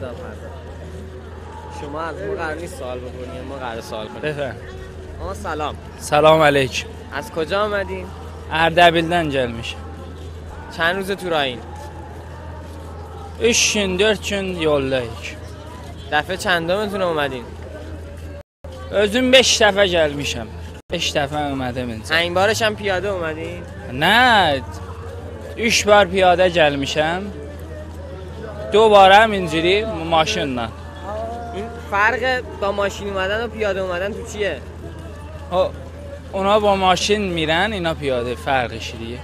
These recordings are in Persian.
فردا. شما از ما قرار نیست سوال بکنیم، ما قرار سوال کنیم. بفرم. آقا سلام. سلام علیکم. از کجا آمدین؟ اردبیل‌دن gelmişim. چند روز تو راهین؟ 3 gün 4 gün yoldayıq. دفعه چندمتون اومدین؟ Özüm 5 dəfə gəlmişəm. 5 dəfə اومدم اینجا. این بارش هم پیاده اومدین؟ نه 3 بار piyada gəlmişəm. 2 بار هم اینجوری maşınla. این فرق با ماشین اومدن و پیاده اومدن تو چیه؟ اونا با ماشین میرن، اینا پیاده. فرقش دیگه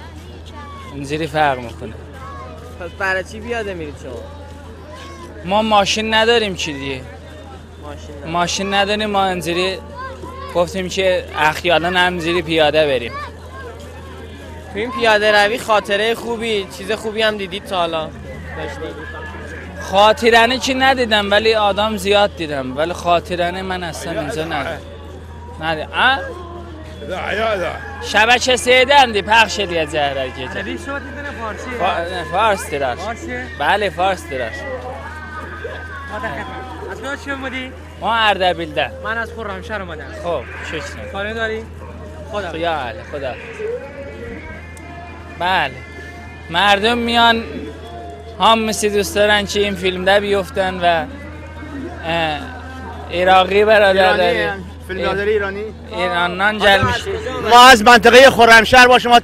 اینجوری فرق میکنه. پس برای چی پیاده میرید شما؟ ما ماشین نداریم چی دیگه. ماشین نداریم، ما اینجوری گفتیم که اخیالا همینجوری پیاده بریم. تو این پیاده روی خاطره خوبی، چیز خوبی هم دیدید تا حالا؟ خاطرانه چی ندیدم ولی آدم زیاد دیدم، ولی خاطرانه من اصلا اینجا ندیدم. شبکه سیدن دی پخش edəcəklər gecə. عربی صحبت می‌کنه فارسی؟ فارسdırlar. فارسی؟ بله فارسdırlar. از کجا چی اومدی؟ ما اردبیل‌دن. من از خرمشهر اومدم. خب شکر. خانه داری؟ خدا. خدا. بله. مردم میان همسی دوست دارن که این فیلمده بیفتن و عراقی برادر فیلمبرداری ایرانی ایرانان gelmiş. ما از منطقه خرمشهر با شما